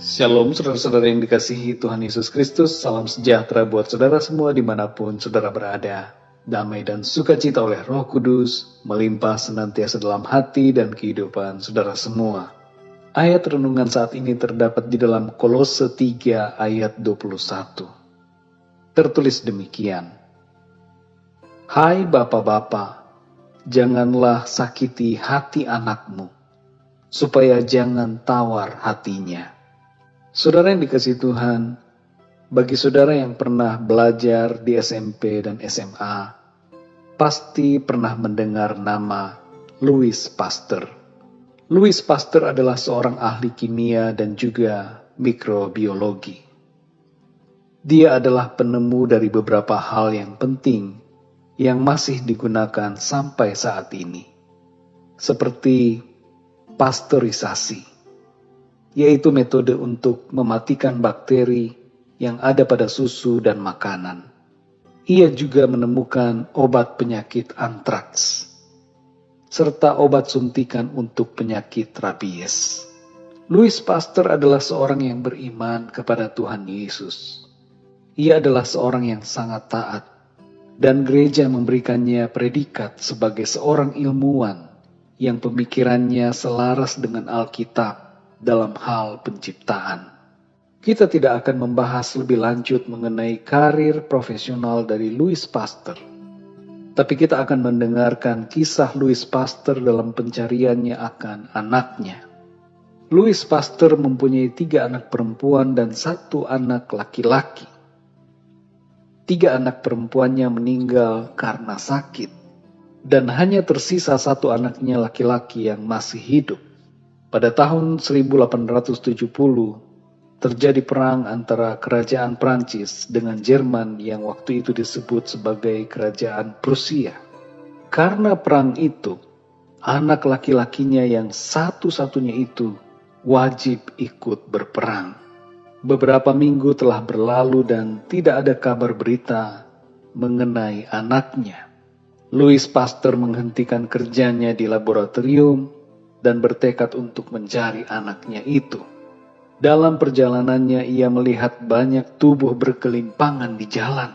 Shalom saudara-saudara yang dikasihi Tuhan Yesus Kristus, salam sejahtera buat saudara semua dimanapun saudara berada. Damai dan sukacita oleh Roh Kudus melimpah senantiasa dalam hati dan kehidupan saudara semua. Ayat renungan saat ini terdapat di dalam Kolose 3 ayat 21. Tertulis demikian. Hai Bapa-Bapa, janganlah sakiti hati anakmu, supaya jangan tawar hatinya. Saudara yang dikasihi Tuhan, bagi saudara yang pernah belajar di SMP dan SMA, pasti pernah mendengar nama Louis Pasteur. Louis Pasteur adalah seorang ahli kimia dan juga mikrobiologi. Dia adalah penemu dari beberapa hal yang penting yang masih digunakan sampai saat ini, seperti pasteurisasi, yaitu metode untuk mematikan bakteri yang ada pada susu dan makanan. Ia juga menemukan obat penyakit antraks, serta obat suntikan untuk penyakit rabies. Louis Pasteur adalah seorang yang beriman kepada Tuhan Yesus. Ia adalah seorang yang sangat taat, dan gereja memberikannya predikat sebagai seorang ilmuwan yang pemikirannya selaras dengan Alkitab dalam hal penciptaan. Kita tidak akan membahas lebih lanjut mengenai karir profesional dari Louis Pasteur, tapi kita akan mendengarkan kisah Louis Pasteur dalam pencariannya akan anaknya. Louis Pasteur mempunyai 3 anak perempuan dan 1 anak laki-laki. 3 anak perempuannya meninggal karena sakit, dan hanya tersisa 1 anaknya laki-laki yang masih hidup. Pada tahun 1870, terjadi perang antara kerajaan Prancis dengan Jerman yang waktu itu disebut sebagai kerajaan Prusia. Karena perang itu, anak laki-lakinya yang satu-satunya itu wajib ikut berperang. Beberapa minggu telah berlalu dan tidak ada kabar berita mengenai anaknya. Louis Pasteur menghentikan kerjanya di laboratorium dan bertekad untuk mencari anaknya itu. Dalam perjalanannya ia melihat banyak tubuh berkelimpangan di jalan.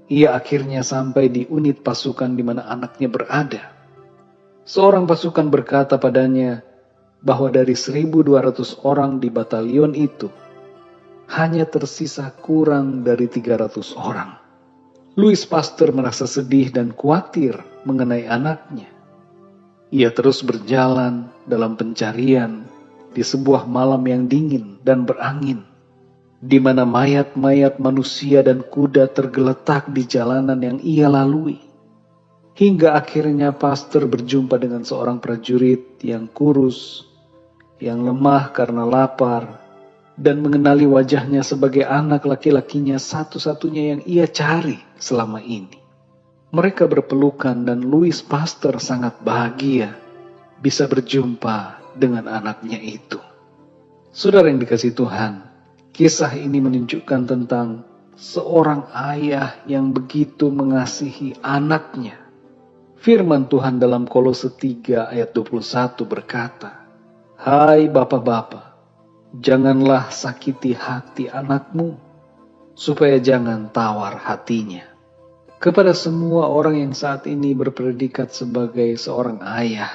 Ia akhirnya sampai di unit pasukan di mana anaknya berada. Seorang pasukan berkata padanya bahwa dari 1.200 orang di batalion itu, hanya tersisa kurang dari 300 orang. Louis Pasteur merasa sedih dan khawatir mengenai anaknya. Ia terus berjalan dalam pencarian di sebuah malam yang dingin dan berangin, di mana mayat-mayat manusia dan kuda tergeletak di jalanan yang ia lalui. Hingga akhirnya Pasteur berjumpa dengan seorang prajurit yang kurus, yang lemah karena lapar, dan mengenali wajahnya sebagai anak laki-lakinya satu-satunya yang ia cari selama ini. Mereka berpelukan dan Louis Pasteur sangat bahagia bisa berjumpa dengan anaknya itu. Saudara yang dikasihi Tuhan, kisah ini menunjukkan tentang seorang ayah yang begitu mengasihi anaknya. Firman Tuhan dalam Kolose 3 ayat 21 berkata, Hai Bapa-Bapa, janganlah sakiti hati anakmu, supaya jangan tawar hatinya. Kepada semua orang yang saat ini berpredikat sebagai seorang ayah,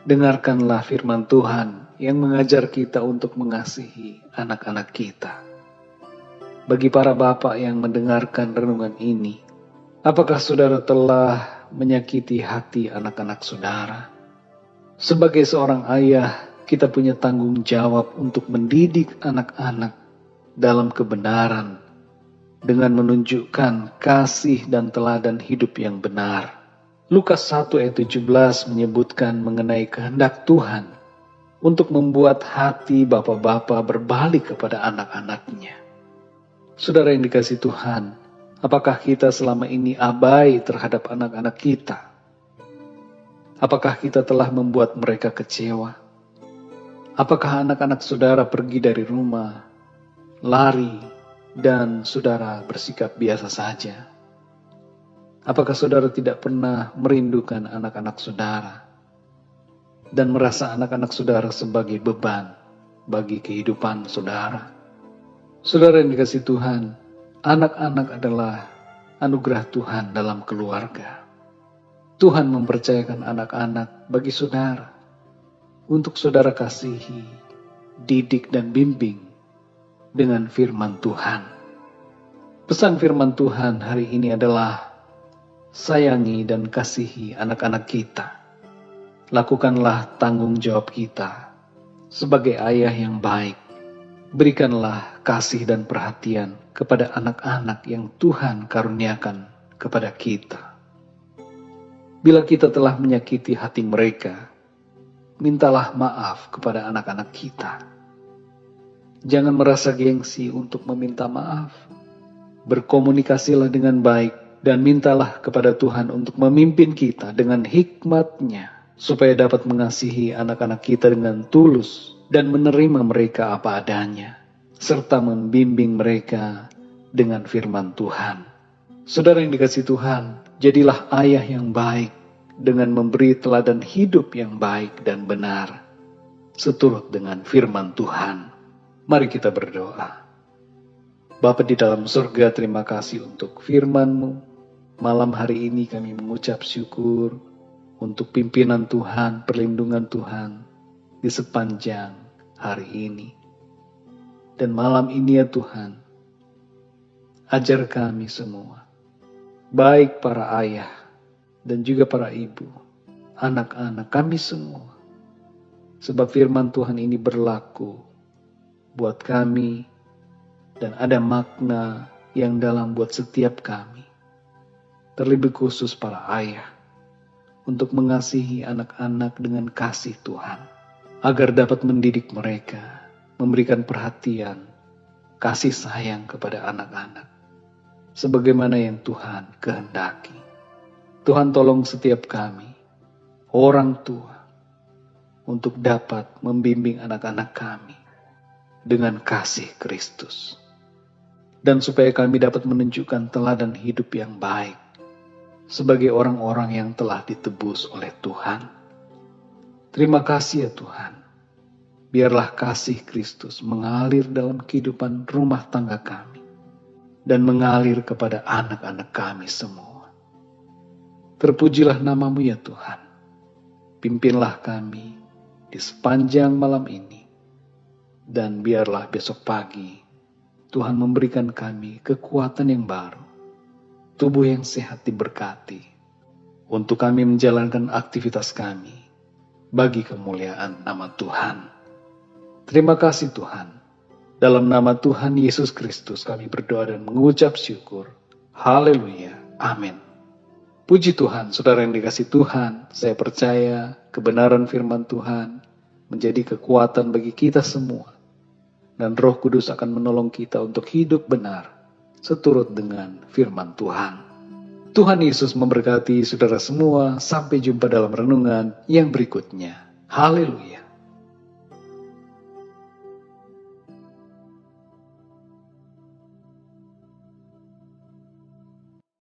dengarkanlah firman Tuhan yang mengajar kita untuk mengasihi anak-anak kita. Bagi para bapak yang mendengarkan renungan ini, apakah saudara telah menyakiti hati anak-anak saudara? Sebagai seorang ayah, kita punya tanggung jawab untuk mendidik anak-anak dalam kebenaran, dengan menunjukkan kasih dan teladan hidup yang benar. Lukas 1 ayat 17 menyebutkan mengenai kehendak Tuhan untuk membuat hati bapak-bapak berbalik kepada anak-anaknya. Saudara yang dikasihi Tuhan, apakah kita selama ini abai terhadap anak-anak kita? Apakah kita telah membuat mereka kecewa? Apakah anak-anak saudara pergi dari rumah, lari, dan saudara bersikap biasa saja? Apakah saudara tidak pernah merindukan anak-anak saudara dan merasa anak-anak saudara sebagai beban bagi kehidupan saudara. Saudara yang dikasihi Tuhan, anak-anak adalah anugerah Tuhan dalam keluarga. Tuhan mempercayakan anak-anak bagi saudara untuk saudara kasihi, didik dan bimbing dengan firman Tuhan. Pesan firman Tuhan hari ini adalah sayangi dan kasihi anak-anak kita. Lakukanlah tanggung jawab kita sebagai ayah yang baik. Berikanlah kasih dan perhatian kepada anak-anak yang Tuhan karuniakan kepada kita. Bila kita telah menyakiti hati mereka, mintalah maaf kepada anak-anak kita. Jangan merasa gengsi untuk meminta maaf. Berkomunikasilah dengan baik dan mintalah kepada Tuhan untuk memimpin kita dengan hikmat-Nya, supaya dapat mengasihi anak-anak kita dengan tulus dan menerima mereka apa adanya, serta membimbing mereka dengan firman Tuhan. Saudara yang dikasihi Tuhan, jadilah ayah yang baik dengan memberi teladan hidup yang baik dan benar, seturut dengan firman Tuhan. Mari kita berdoa. Bapa di dalam surga, terima kasih untuk firman-Mu. Malam hari ini kami mengucap syukur untuk pimpinan Tuhan, perlindungan Tuhan di sepanjang hari ini. Dan malam ini ya Tuhan, ajar kami semua, baik para ayah dan juga para ibu, anak-anak kami semua. Sebab firman Tuhan ini berlaku buat kami dan ada makna yang dalam buat setiap kami. Terlebih khusus para ayah, untuk mengasihi anak-anak dengan kasih Tuhan, agar dapat mendidik mereka, memberikan perhatian, kasih sayang kepada anak-anak, sebagaimana yang Tuhan kehendaki. Tuhan tolong setiap kami, orang tua, untuk dapat membimbing anak-anak kami dengan kasih Kristus. Dan supaya kami dapat menunjukkan teladan hidup yang baik, sebagai orang-orang yang telah ditebus oleh Tuhan. Terima kasih ya Tuhan. Biarlah kasih Kristus mengalir dalam kehidupan rumah tangga kami dan mengalir kepada anak-anak kami semua. Terpujilah nama-Mu ya Tuhan. Pimpinlah kami di sepanjang malam ini, dan biarlah besok pagi Tuhan memberikan kami kekuatan yang baru, tubuh yang sehat diberkati, untuk kami menjalankan aktivitas kami bagi kemuliaan nama Tuhan. Terima kasih Tuhan. Dalam nama Tuhan Yesus Kristus kami berdoa dan mengucap syukur. Haleluya. Amin. Puji Tuhan, saudara yang dikasihi Tuhan, saya percaya kebenaran firman Tuhan menjadi kekuatan bagi kita semua. Dan Roh Kudus akan menolong kita untuk hidup benar seturut dengan firman Tuhan. Tuhan Yesus memberkati saudara semua. Sampai jumpa dalam renungan yang berikutnya. Haleluya.